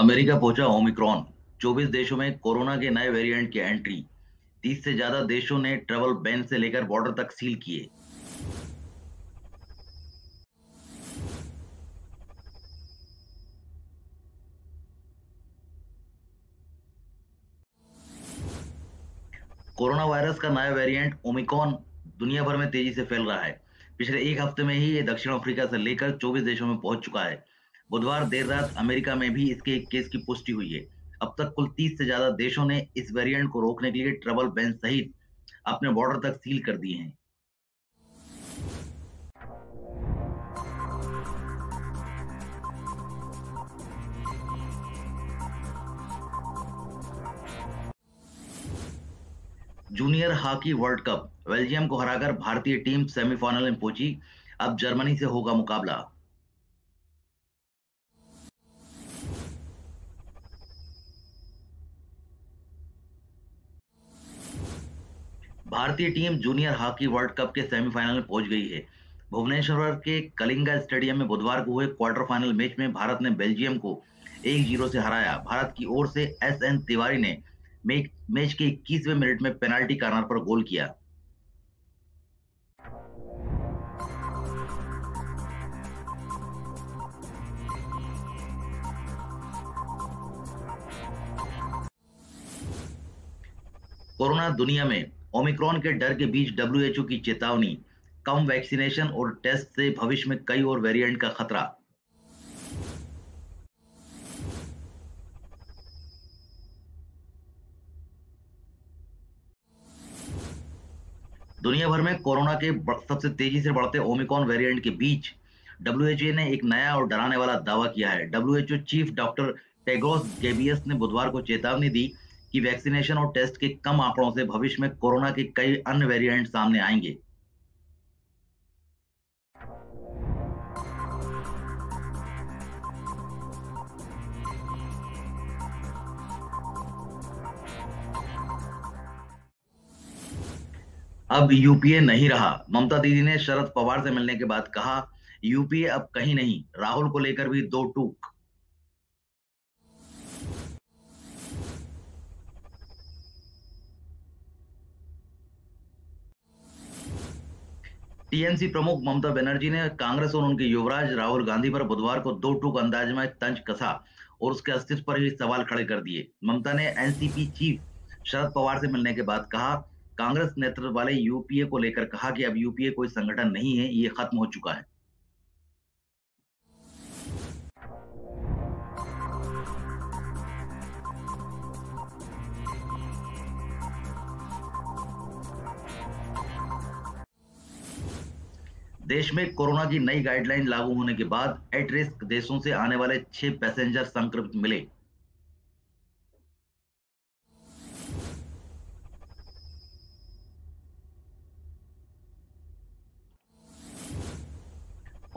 America पहुंचा Omicron. 24 देशों में कोरोना के नए वेरिएंट की एंट्री। 30 से ज्यादा देशों ने ट्रैवल बैन से लेकर बॉर्डर तक सील किए। कोरोना वायरस का नया वेरिएंट ओमिक्रॉन दुनिया भर में तेजी से फैल रहा है। पिछले एक हफ्ते में ही ये दक्षिण अफ्रीका से लेकर 24 देशों में पहुंच चुका है। बुधवार देर रात अमेरिका में भी इसके एक केस की पुष्टि हुई है। अब तक कुल 30 से ज्यादा देशों ने इस वेरिएंट को रोकने के लिए ट्रैवल बैन सहित अपने बॉर्डर तक सील कर दिए हैं। Junior hockey world cup. Belgium को हराकर भारतीय टीम सेमीफाइनल में पहुंची। अब जर्मनी से होगा मुकाबला। भारतीय team junior hockey world cup के सेमीफाइनल में पहुंच गई है। भुवनेश्वर के कलिंगा स्टेडियम में बुधवार को हुए क्वार्टर फाइनल मैच में भारत ने बेल्जियम को 1-0 से हराया। भारत की ओर से एस.एन. तिवारी ने मैच के 21वें मिनट में पेनाल्टी कॉर्नर पर गोल किया। कोरोना दुनिया में ओमिक्रॉन के डर के बीच डब्ल्यूएचओ की चेतावनी। कम वैक्सीनेशन और टेस्ट से भविष्य में कई और वेरिएंट का खतरा। दुनिया भर में कोरोना के सबसे तेजी से बढ़ते ओमिक्रॉन वेरिएंट के बीच डब्ल्यूएचओ ने एक नया और डराने वाला दावा किया है। डब्ल्यूएचओ चीफ डॉक्टर टेड्रोस गेब्रियस ने बुधवार को चेतावनी दी कि वैक्सीनेशन और टेस्ट के कम आंकड़ों से भविष्य में कोरोना के कई अन्य वेरिएंट सामने आएंगे। अब यूपीए नहीं रहा। ममता दीदी ने शरद पवार से मिलने के बाद कहा, यूपीए अब कहीं नहीं। राहुल को लेकर भी दो टूक। टीएमसी प्रमुख ममता बनर्जी ने कांग्रेस और उनके युवराज राहुल गांधी पर बुधवार को दो टूक अंदाज में तंज कसा और उसके अस्तित्व पर ही सवाल खड़े कर दिए। ममता ने एनसीपी चीफ शरद पवार से मिलने के बाद कहा, कांग्रेस नेतृत्व वाले यूपीए को लेकर कहा कि अब यूपीए कोई संगठन नहीं है, ये खत्म हो चुका है। देश में कोरोना की नई गाइडलाइन लागू होने के बाद एट रिस्क देशों से आने वाले 6 पैसेंजर संक्रमित मिले।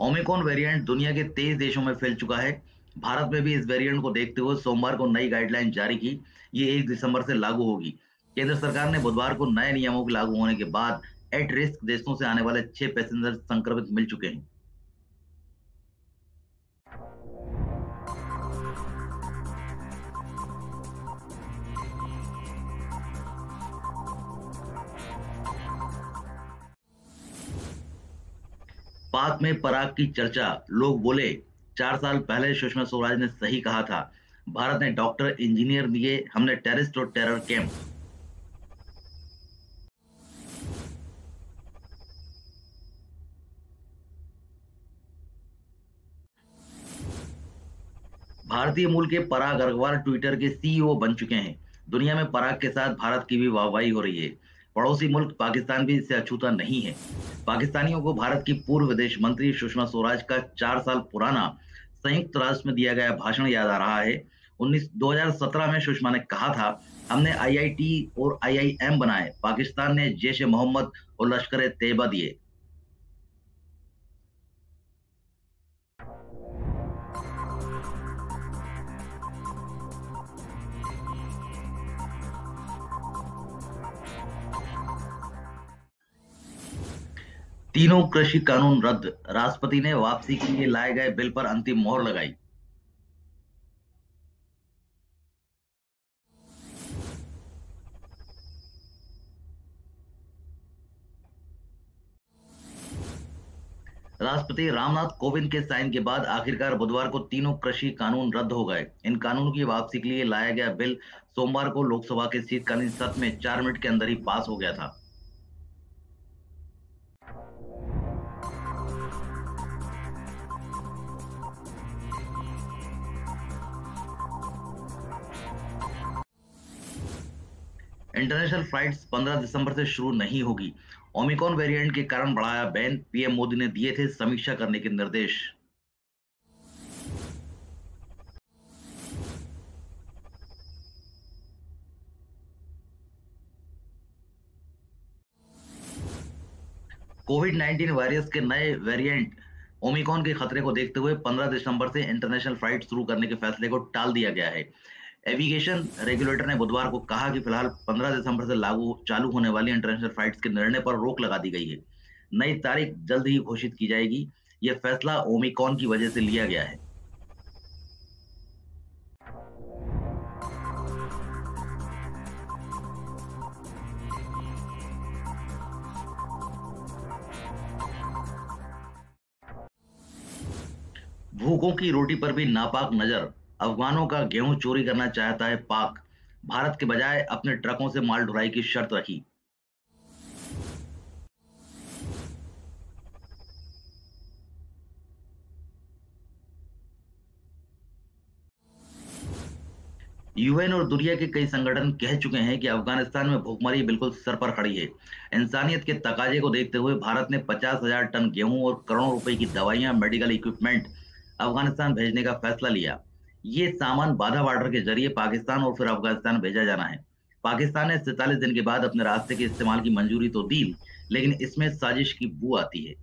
ओमिक्रॉन वेरिएंट दुनिया के 23 देशों में फैल चुका है। भारत में भी इस वेरिएंट को देखते हुए सोमवार को नई गाइडलाइन जारी की। ये 1 दिसंबर से लागू होगी। केंद्र सरकार ने बुधवार को नए नियमों के लागू होने के बाद एट रिस्क देशों से आने वाले 6 पैसेंजर संक्रमित मिल चुके हैं। पाक में पराग की चर्चा। लोग बोले, 4 साल पहले सुषमा स्वराज ने सही कहा था। भारत ने डॉक्टर इंजीनियर दिए, हमने टेररिस्ट और टेरर कैंप। भारतीय मूल के पराग अग्रवाल ट्विटर के सीईओ बन चुके हैं। दुनिया में पराग के साथ भारत की भी वाहवाही हो रही है। पड़ोसी मुल्क पाकिस्तान भी इससे अछूता नहीं है। पाकिस्तानियों को भारत की पूर्व विदेश मंत्री सुषमा स्वराज का 4 साल पुराना संयुक्त राष्ट्र में दिया गया भाषण याद आ रहा है। 2017 में सुषमा ने कहा था, हमने आईआईटी और आईआईएम बनाए, पाकिस्तान ने जैश ए मोहम्मद और लश्कर ए तैयबा दिए। तीनों कृषि कानून रद्द। राष्ट्रपति ने वापसी के लिए लाए गए बिल पर अंतिम मोहर लगाई। राष्ट्रपति रामनाथ कोविंद के साइन के बाद आखिरकार बुधवार को तीनों कृषि कानून रद्द हो गए। इन कानूनों की वापसी के लिए लाया गया बिल सोमवार को लोकसभा के शीतकालीन सत्र में 4 मिनट के अंदर ही पास हो गया था। इंटरनेशनल फ्लाइट्स 15 दिसंबर से शुरू नहीं होगी। ओमिक्रॉन वेरिएंट के कारण बढ़ाया बैन, पीएम मोदी ने दिए थे समीक्षा करने के निर्देश। कोविड-19 वायरस के नए वेरिएंट ओमिक्रॉन के खतरे को देखते हुए 15 दिसंबर से इंटरनेशनल फ्लाइट शुरू करने के फैसले को टाल दिया गया है। एविएशन रेगुलेटर ने बुधवार को कहा कि फिलहाल 15 दिसंबर से चालू होने वाली इंटरनेशनल फ्लाइट्स के निर्णय पर रोक लगा दी गई है। नई तारीख जल्द ही घोषित की जाएगी। यह फैसला ओमिक्रॉन की वजह से लिया गया है। भूखों की रोटी पर भी नापाक नजर। अफगानों का गेहूं चोरी करना चाहता है पाक। भारत के बजाय अपने ट्रकों से माल ढुलाई की शर्त रखी। यूएन और दुनिया के कई संगठन कह चुके हैं कि अफगानिस्तान में भूखमरी बिल्कुल सर पर खड़ी है। इंसानियत के तकाजे को देखते हुए भारत ने 50,000 टन गेहूं और करोड़ों रुपए की दवाइयां, मेडिकल इक्विपमेंट अफगानिस्तान भेजने का फैसला लिया। ये सामान बाधा बॉर्डर के जरिए पाकिस्तान और फिर अफगानिस्तान भेजा जाना है। पाकिस्तान ने 47 दिन के बाद अपने रास्ते के इस्तेमाल की मंजूरी तो दी, लेकिन इसमें साजिश की बू आती है।